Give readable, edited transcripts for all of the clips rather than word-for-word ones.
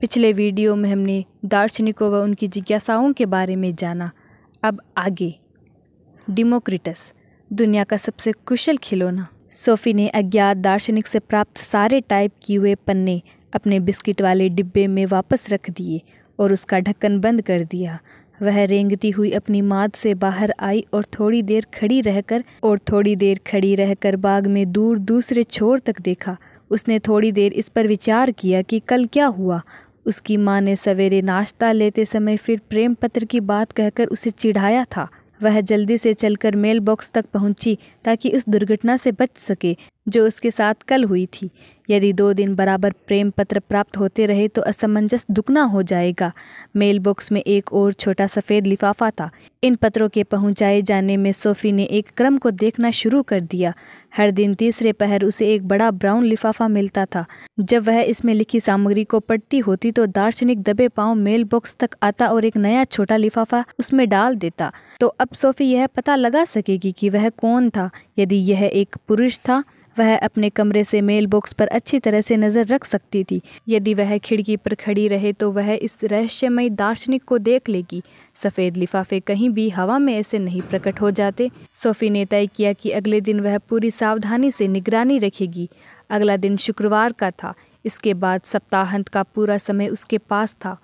पिछले वीडियो में हमने दार्शनिकों व उनकी जिज्ञासाओं के बारे में जाना। अब आगे। डेमोक्रिटस, दुनिया का सबसे कुशल खिलौना। सोफी ने अज्ञात दार्शनिक से प्राप्त सारे टाइप किए हुए पन्ने अपने बिस्किट वाले डिब्बे में वापस रख दिए और उसका ढक्कन बंद कर दिया। वह रेंगती हुई अपनी माद से बाहर आई और थोड़ी देर खड़ी रहकर बाग में दूर दूसरे छोर तक देखा। उसने थोड़ी देर इस पर विचार किया कि कल क्या हुआ। उसकी माँ ने सवेरे नाश्ता लेते समय फिर प्रेम पत्र की बात कहकर उसे चिढ़ाया था। वह जल्दी से चलकर मेल बॉक्स तक पहुंची ताकि उस दुर्घटना से बच सके जो उसके साथ कल हुई थी। यदि 2 दिन बराबर प्रेम पत्र प्राप्त होते रहे तो असमंजस दुगना हो जाएगा। मेल बॉक्स में एक और छोटा सफ़ेद लिफाफा था। इन पत्रों के पहुंचाए जाने में सोफी ने एक क्रम को देखना शुरू कर दिया। हर दिन तीसरे पहर उसे एक बड़ा ब्राउन लिफाफा मिलता था। जब वह इसमें लिखी सामग्री को पढ़ती होती तो दार्शनिक दबे पांव मेल बॉक्स तक आता और एक नया छोटा लिफाफा उसमें डाल देता। तो अब सोफी यह पता लगा सकेगी कि वह कौन था। यदि यह एक पुरुष था, वह अपने कमरे से मेल बॉक्स पर अच्छी तरह से नज़र रख सकती थी। यदि वह खिड़की पर खड़ी रहे तो वह इस रहस्यमयी दार्शनिक को देख लेगी। सफ़ेद लिफाफे कहीं भी हवा में ऐसे नहीं प्रकट हो जाते। सोफी ने तय किया कि अगले दिन वह पूरी सावधानी से निगरानी रखेगी। अगला दिन शुक्रवार का था। इसके बाद सप्ताहांत का पूरा समय उसके पास था।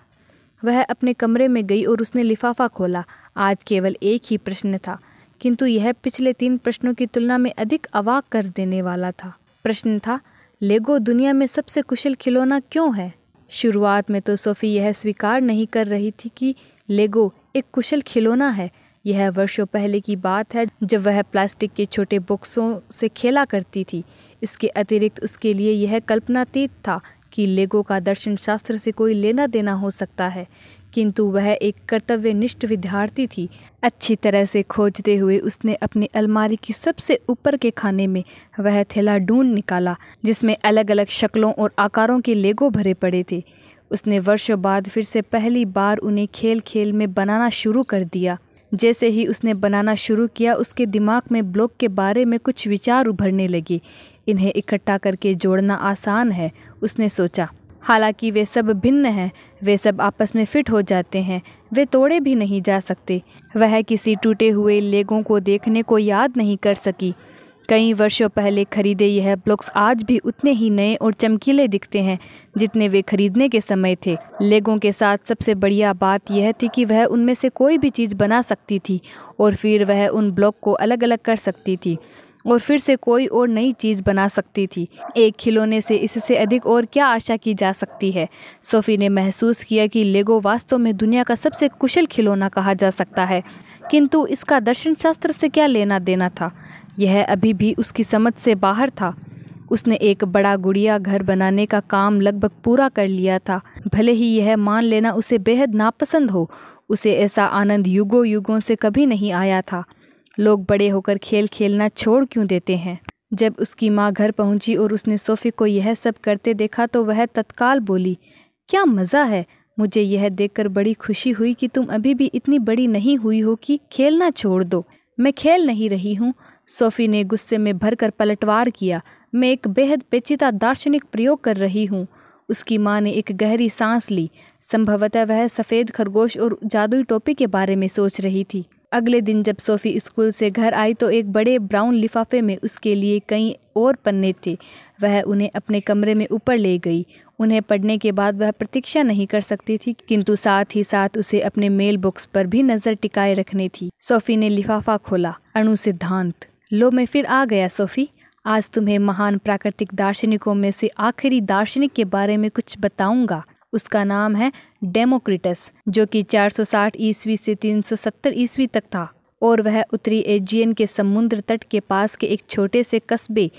वह अपने कमरे में गई और उसने लिफाफा खोला। आज केवल एक ही प्रश्न था, किंतु यह पिछले 3 प्रश्नों की तुलना में अधिक अवाक कर देने वाला था। प्रश्न था, लेगो दुनिया में सबसे कुशल खिलौना क्यों है? शुरुआत में तो सोफी यह स्वीकार नहीं कर रही थी कि लेगो एक कुशल खिलौना है। यह वर्षों पहले की बात है जब वह प्लास्टिक के छोटे बॉक्सों से खेला करती थी। इसके अतिरिक्त उसके लिए यह कल्पनातीत था कि लेगो का दर्शन शास्त्र से कोई लेना देना हो सकता है, किंतु वह एक कर्तव्यनिष्ठ विद्यार्थी थी। अच्छी तरह से खोजते हुए उसने अपनी अलमारी की सबसे ऊपर के खाने में वह थैला ढूंढ निकाला जिसमें अलग अलग शक्लों और आकारों के लेगो भरे पड़े थे। उसने वर्षों बाद फिर से पहली बार उन्हें खेल खेल में बनाना शुरू कर दिया। जैसे ही उसने बनाना शुरू किया, उसके दिमाग में ब्लॉक के बारे में कुछ विचार उभरने लगे। इन्हें इकट्ठा करके जोड़ना आसान है, उसने सोचा। हालांकि वे सब भिन्न हैं, वे सब आपस में फिट हो जाते हैं, वे तोड़े भी नहीं जा सकते। वह किसी टूटे हुए लेगों को देखने को याद नहीं कर सकी। कई वर्षों पहले खरीदे यह ब्लॉक्स आज भी उतने ही नए और चमकीले दिखते हैं जितने वे खरीदने के समय थे। लेगों के साथ सबसे बढ़िया बात यह थी कि वह उनमें से कोई भी चीज़ बना सकती थी और फिर वह उन ब्लॉक को अलग अलग कर सकती थी और फिर से कोई और नई चीज़ बना सकती थी। एक खिलौने से इससे अधिक और क्या आशा की जा सकती है? सोफी ने महसूस किया कि लेगो वास्तव में दुनिया का सबसे कुशल खिलौना कहा जा सकता है, किंतु इसका दर्शन शास्त्र से क्या लेना देना था? यह अभी भी उसकी समझ से बाहर था। उसने एक बड़ा गुड़िया घर बनाने का काम लगभग पूरा कर लिया था। भले ही यह मान लेना उसे बेहद नापसंद हो, उसे ऐसा आनंद युगों युगों से कभी नहीं आया था। लोग बड़े होकर खेल खेलना छोड़ क्यों देते हैं? जब उसकी माँ घर पहुंची और उसने सोफी को यह सब करते देखा तो वह तत्काल बोली, क्या मज़ा है। मुझे यह देखकर बड़ी खुशी हुई कि तुम अभी भी इतनी बड़ी नहीं हुई हो कि खेलना छोड़ दो। मैं खेल नहीं रही हूँ, सोफी ने गुस्से में भरकर पलटवार किया। मैं एक बेहद पेचीदा दार्शनिक प्रयोग कर रही हूँ। उसकी माँ ने एक गहरी सांस ली। संभवतः वह सफ़ेद खरगोश और जादुई टोपी के बारे में सोच रही थी। अगले दिन जब सोफी स्कूल से घर आई तो एक बड़े ब्राउन लिफाफे में उसके लिए कई और पन्ने थे। वह उन्हें अपने कमरे में ऊपर ले गई। उन्हें पढ़ने के बाद वह प्रतीक्षा नहीं कर सकती थी, किंतु साथ ही साथ उसे अपने मेल बॉक्स पर भी नज़र टिकाए रखनी थी। सोफी ने लिफाफा खोला। अणु सिद्धांत। लो, मैं फिर आ गया सोफी। आज तुम्हें महान प्राकृतिक दार्शनिकों में से आखिरी दार्शनिक के बारे में कुछ बताऊंगा। उसका नाम है डेमोक्रिटस, जो कि 460 ईस्वी से 370 ईस्वी तक था और वह उत्तरी एजियन के समुद्र तट के पास के एक छोटे से कस्बे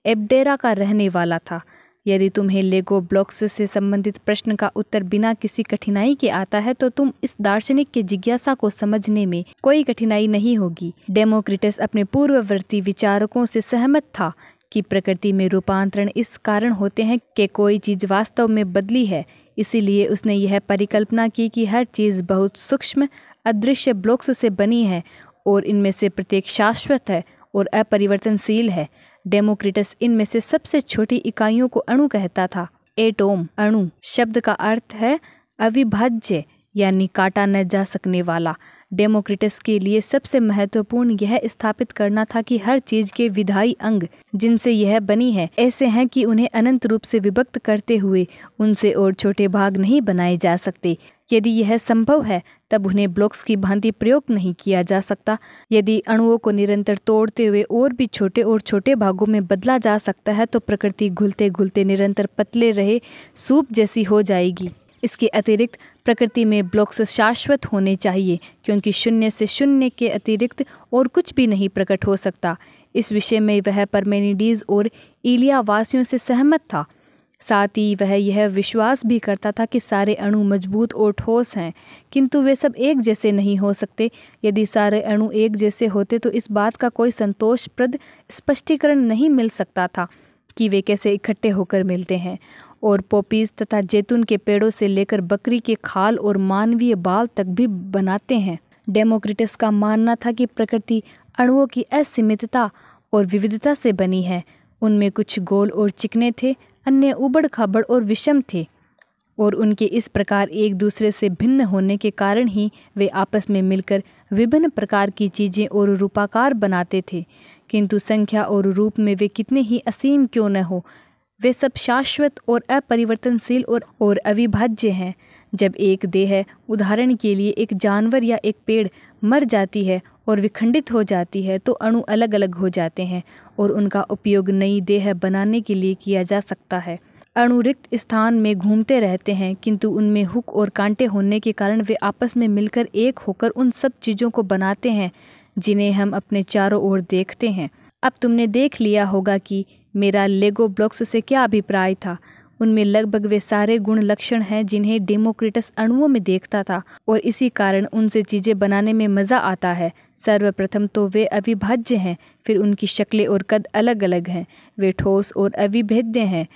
एबडेरा का रहने वाला था। यदि तुम्हें लेगो ब्लॉक्स से संबंधित प्रश्न का उत्तर बिना किसी कठिनाई के आता है तो तुम इस दार्शनिक के जिज्ञासा को समझने में कोई कठिनाई नहीं होगी। डेमोक्रिटस अपने पूर्ववर्ती विचारकों से सहमत था कि प्रकृति में रूपांतरण इस कारण होते हैं कि कोई चीज़ वास्तव में बदली है। इसीलिए उसने यह परिकल्पना की कि हर चीज़ बहुत सूक्ष्म अदृश्य ब्लॉक्स से बनी है और इनमें से प्रत्येक शाश्वत है और अपरिवर्तनशील है। डेमोक्रिटस इनमें से सबसे छोटी इकाइयों को अणु कहता था। एटोम अणु शब्द का अर्थ है अविभाज्य यानी काटा न जा सकने वाला। डेमोक्रिटस के लिए सबसे महत्वपूर्ण यह स्थापित करना था कि हर चीज के विधायी अंग जिनसे यह बनी है ऐसे हैं कि उन्हें अनंत रूप से विभक्त करते हुए उनसे और छोटे भाग नहीं बनाए जा सकते। यदि यह संभव है तब उन्हें ब्लॉक्स की भांति प्रयोग नहीं किया जा सकता। यदि अणुओं को निरंतर तोड़ते हुए और भी छोटे और छोटे भागों में बदला जा सकता है तो प्रकृति घुलते घुलते निरंतर पतले रहे सूप जैसी हो जाएगी। इसके अतिरिक्त प्रकृति में ब्लॉक्स शाश्वत होने चाहिए क्योंकि शून्य से शून्य के अतिरिक्त और कुछ भी नहीं प्रकट हो सकता। इस विषय में वह परमेनिडीज और इलिया वासियों से सहमत था। साथ ही वह यह विश्वास भी करता था कि सारे अणु मजबूत और ठोस हैं, किंतु वे सब एक जैसे नहीं हो सकते। यदि सारे अणु एक जैसे होते तो इस बात का कोई संतोषप्रद स्पष्टीकरण नहीं मिल सकता था कि वे कैसे इकट्ठे होकर मिलते हैं। और पोपीज तथा जैतून के पेड़ों से लेकर बकरी के खाल और मानवीय बाल तक भी बनाते हैं। डेमोक्रिटस का मानना था कि प्रकृति अणुओं की असीमितता और विविधता से बनी है। उनमें कुछ गोल और चिकने थे, अन्य उबड़ खाबड़ और विषम थे, और उनके इस प्रकार एक दूसरे से भिन्न होने के कारण ही वे आपस में मिलकर विभिन्न प्रकार की चीज़ें और रूपाकार बनाते थे। किंतु संख्या और रूप में वे कितने ही असीम क्यों न हो, वे सब शाश्वत और अपरिवर्तनशील और अविभाज्य हैं। जब एक देह, उदाहरण के लिए एक जानवर या एक पेड़, मर जाती है और विखंडित हो जाती है तो अणु अलग अलग हो जाते हैं और उनका उपयोग नई देह बनाने के लिए किया जा सकता है। अणु रिक्त स्थान में घूमते रहते हैं किंतु उनमें हुक और कांटे होने के कारण वे आपस में मिलकर एक होकर उन सब चीज़ों को बनाते हैं जिन्हें हम अपने चारों ओर देखते हैं। अब तुमने देख लिया होगा कि मेरा लेगो ब्लॉक्स से क्या अभिप्राय था। उनमें लगभग वे सारे गुण लक्षण हैं जिन्हें डेमोक्रिटस अणुओं में देखता था और इसी कारण उनसे चीज़ें बनाने में मज़ा आता है। सर्वप्रथम तो वे अविभाज्य हैं, फिर उनकी शक्लें और कद अलग अलग हैं। वे ठोस और अविभेद्य हैं।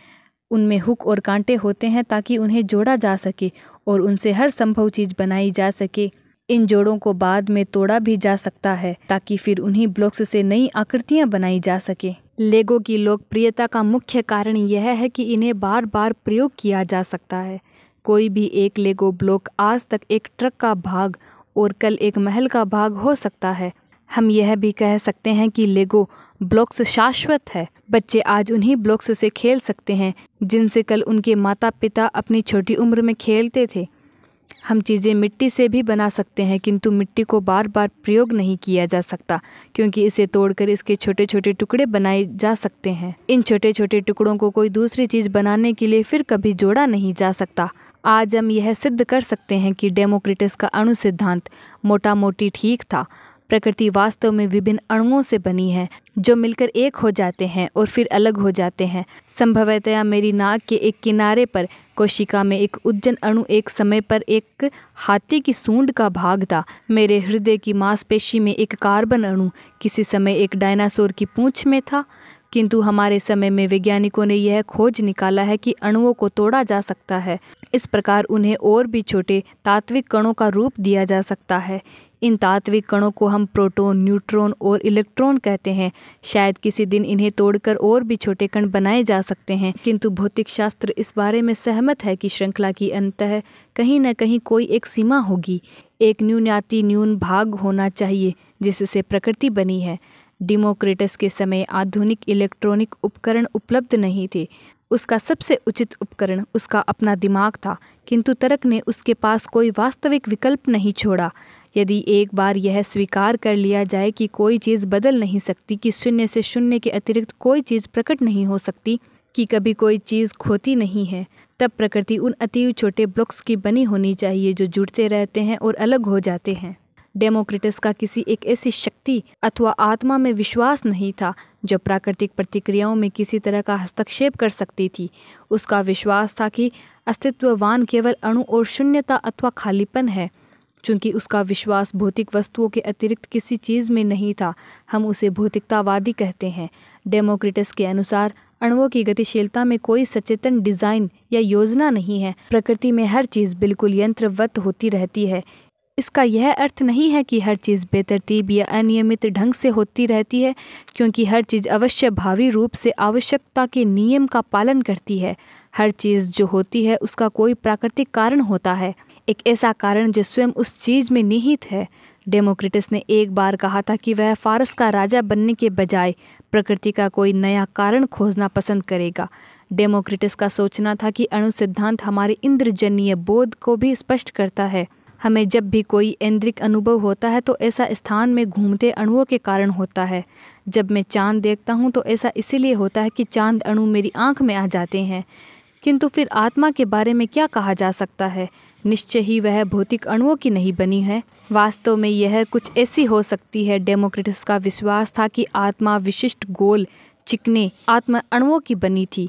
उनमें हुक और कांटे होते हैं ताकि उन्हें जोड़ा जा सके और उनसे हर संभव चीज़ बनाई जा सके। इन जोड़ों को बाद में तोड़ा भी जा सकता है ताकि फिर उन्हीं ब्लॉक्स से नई आकृतियाँ बनाई जा सके। लेगो की लोकप्रियता का मुख्य कारण यह है कि इन्हें बार बार प्रयोग किया जा सकता है। कोई भी एक लेगो ब्लॉक आज तक एक ट्रक का भाग और कल एक महल का भाग हो सकता है। हम यह भी कह सकते हैं कि लेगो ब्लॉक्स शाश्वत है। बच्चे आज उन्हीं ब्लॉक्स से खेल सकते हैं जिनसे कल उनके माता पिता अपनी छोटी उम्र में खेलते थे। हम चीज़ें मिट्टी से भी बना सकते हैं किंतु मिट्टी को बार बार प्रयोग नहीं किया जा सकता क्योंकि इसे तोड़कर इसके छोटे छोटे टुकड़े बनाए जा सकते हैं। इन छोटे छोटे टुकड़ों को कोई दूसरी चीज़ बनाने के लिए फिर कभी जोड़ा नहीं जा सकता। आज हम यह सिद्ध कर सकते हैं कि डेमोक्रिटस का अणु सिद्धांत मोटा मोटी ठीक था। प्रकृति वास्तव में विभिन्न अणुओं से बनी है जो मिलकर एक हो जाते हैं और फिर अलग हो जाते हैं। संभवतया मेरी नाक के एक किनारे पर कोशिका में एक उज्जन अणु एक समय पर एक हाथी की सूंड का भाग था। मेरे हृदय की मांसपेशी में एक कार्बन अणु किसी समय एक डायनासोर की पूंछ में था। किंतु हमारे समय में वैज्ञानिकों ने यह खोज निकाला है कि अणुओं को तोड़ा जा सकता है। इस प्रकार उन्हें और भी छोटे तात्विक कणों का रूप दिया जा सकता है। इन तात्विक कणों को हम प्रोटॉन, न्यूट्रॉन और इलेक्ट्रॉन कहते हैं। शायद किसी दिन इन्हें तोड़कर और भी छोटे कण बनाए जा सकते हैं, किंतु भौतिक शास्त्र इस बारे में सहमत है कि श्रृंखला की अंततः कहीं न कहीं कोई एक सीमा होगी। एक न्यूनाति न्यून भाग होना चाहिए जिससे प्रकृति बनी है। डेमोक्रिटस के समय आधुनिक इलेक्ट्रॉनिक उपकरण उपलब्ध नहीं थे। उसका सबसे उचित उपकरण उसका अपना दिमाग था, किंतु तर्क ने उसके पास कोई वास्तविक विकल्प नहीं छोड़ा। यदि एक बार यह स्वीकार कर लिया जाए कि कोई चीज़ बदल नहीं सकती, कि शून्य से शून्य के अतिरिक्त कोई चीज़ प्रकट नहीं हो सकती, कि कभी कोई चीज़ खोती नहीं है, तब प्रकृति उन अतीव छोटे ब्लॉक्स की बनी होनी चाहिए जो जुड़ते रहते हैं और अलग हो जाते हैं। डेमोक्रिटस का किसी एक ऐसी शक्ति अथवा आत्मा में विश्वास नहीं था जो प्राकृतिक प्रतिक्रियाओं में किसी तरह का हस्तक्षेप कर सकती थी। उसका विश्वास था कि अस्तित्ववान केवल अणु और शून्यता अथवा खालीपन है। चूँकि उसका विश्वास भौतिक वस्तुओं के अतिरिक्त किसी चीज़ में नहीं था, हम उसे भौतिकतावादी कहते हैं। डेमोक्रिटस के अनुसार अणुओं की गतिशीलता में कोई सचेतन डिज़ाइन या योजना नहीं है। प्रकृति में हर चीज़ बिल्कुल यंत्रवत होती रहती है। इसका यह अर्थ नहीं है कि हर चीज़ बेतरतीब या अनियमित ढंग से होती रहती है, क्योंकि हर चीज़ अवश्य भावी रूप से आवश्यकता के नियम का पालन करती है। हर चीज़ जो होती है उसका कोई प्राकृतिक कारण होता है, एक ऐसा कारण जो स्वयं उस चीज़ में निहित है। डेमोक्रिटस ने एक बार कहा था कि वह फारस का राजा बनने के बजाय प्रकृति का कोई नया कारण खोजना पसंद करेगा। डेमोक्रिटस का सोचना था कि अणु सिद्धांत हमारे इंद्रजन्य बोध को भी स्पष्ट करता है। हमें जब भी कोई ऐन्द्रिक अनुभव होता है तो ऐसा स्थान में घूमते अणुओं के कारण होता है। जब मैं चांद देखता हूँ तो ऐसा इसीलिए होता है कि चांद अणु मेरी आँख में आ जाते हैं। किंतु फिर आत्मा के बारे में क्या कहा जा सकता है? निश्चय ही वह भौतिक अणुओं की नहीं बनी है। वास्तव में यह कुछ ऐसी हो सकती है। डेमोक्रिटस का विश्वास था कि आत्मा विशिष्ट गोल चिकने आत्मा अणुओं की बनी थी।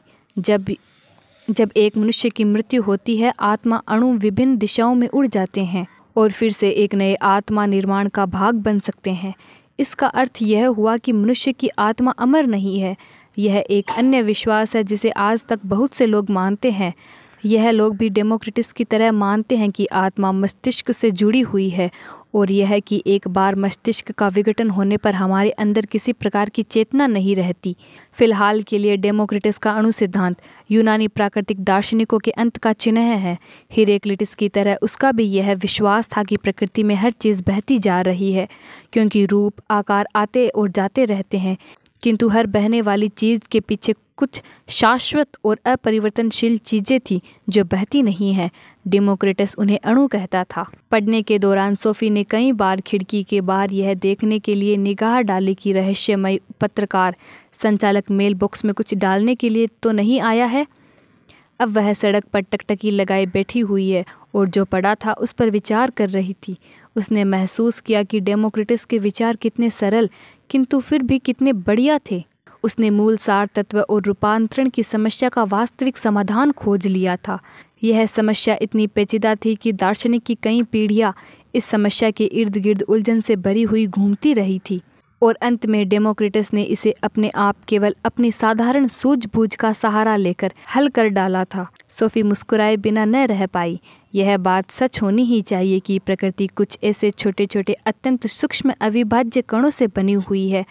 जब एक मनुष्य की मृत्यु होती है, आत्मा अणु विभिन्न दिशाओं में उड़ जाते हैं और फिर से एक नए आत्मा निर्माण का भाग बन सकते हैं। इसका अर्थ यह हुआ कि मनुष्य की आत्मा अमर नहीं है। यह एक अन्य विश्वास है जिसे आज तक बहुत से लोग मानते हैं। यह लोग भी डेमोक्रिटस की तरह मानते हैं कि आत्मा मस्तिष्क से जुड़ी हुई है और यह कि एक बार मस्तिष्क का विघटन होने पर हमारे अंदर किसी प्रकार की चेतना नहीं रहती। फिलहाल के लिए डेमोक्रिटस का अणु सिद्धांत यूनानी प्राकृतिक दार्शनिकों के अंत का चिन्ह है। हिरेक्लिटस की तरह उसका भी यह विश्वास था कि प्रकृति में हर चीज़ बहती जा रही है, क्योंकि रूप आकार आते और जाते रहते हैं, किंतु हर बहने वाली चीज़ के पीछे कुछ शाश्वत और अपरिवर्तनशील चीज़ें थीं जो बहती नहीं हैं। डेमोक्रिटस उन्हें अणु कहता था। पढ़ने के दौरान सोफी ने कई बार खिड़की के बाहर यह देखने के लिए निगाह डाली कि रहस्यमय पत्रकार संचालक मेल बॉक्स में कुछ डालने के लिए तो नहीं आया है। अब वह सड़क पर टकटकी लगाए बैठी हुई है और जो पड़ा था उस पर विचार कर रही थी। उसने महसूस किया कि डेमोक्रिटस के विचार कितने सरल किंतु फिर भी कितने बढ़िया थे। उसने मूल सार तत्व और रूपांतरण की समस्या का वास्तविक समाधान खोज लिया था। यह समस्या इतनी पेचीदा थी कि दार्शनिक की कई पीढ़ियां इस समस्या के इर्द गिर्द उलझन से भरी हुई घूमती रही थी और अंत में डेमोक्रिटस ने इसे अपने आप केवल अपनी साधारण सूझबूझ का सहारा लेकर हल कर डाला था। सोफी मुस्कुराए बिना न रह पाई। यह बात सच होनी ही चाहिए कि प्रकृति कुछ ऐसे छोटे छोटे अत्यंत सूक्ष्म अविभाज्य कणों से बनी हुई है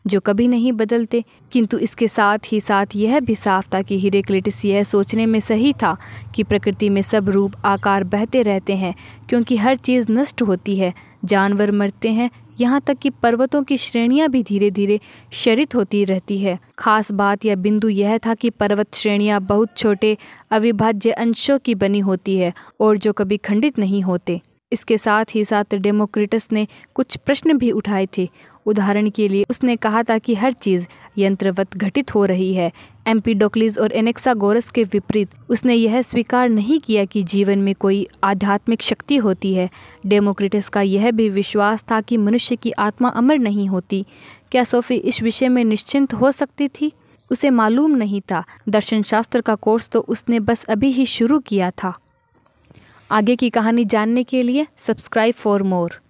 जो कभी नहीं बदलते। किंतु इसके साथ ही साथ यह भी साफ था कि हिरेक्लिटस यह सोचने में सही था कि प्रकृति में सब रूप आकार बहते रहते हैं, क्योंकि हर चीज़ नष्ट होती है, जानवर मरते हैं, यहाँ तक कि पर्वतों की श्रेणियाँ भी धीरे धीरे क्षरित होती रहती है। खास बात या बिंदु यह था कि पर्वत श्रेणियाँ बहुत छोटे अविभाज्य अंशों की बनी होती है और जो कभी खंडित नहीं होते। इसके साथ ही साथ डेमोक्रिटस ने कुछ प्रश्न भी उठाए थे। उदाहरण के लिए उसने कहा था कि हर चीज़ यंत्रवत घटित हो रही है। एम्पीडोक्लिस और एनेक्सागोरस के विपरीत उसने यह स्वीकार नहीं किया कि जीवन में कोई आध्यात्मिक शक्ति होती है। डेमोक्रिटस का यह भी विश्वास था कि मनुष्य की आत्मा अमर नहीं होती। क्या सोफी इस विषय में निश्चिंत हो सकती थी? उसे मालूम नहीं था। दर्शन शास्त्र का कोर्स तो उसने बस अभी ही शुरू किया था। आगे की कहानी जानने के लिए सब्सक्राइब फॉर मोर।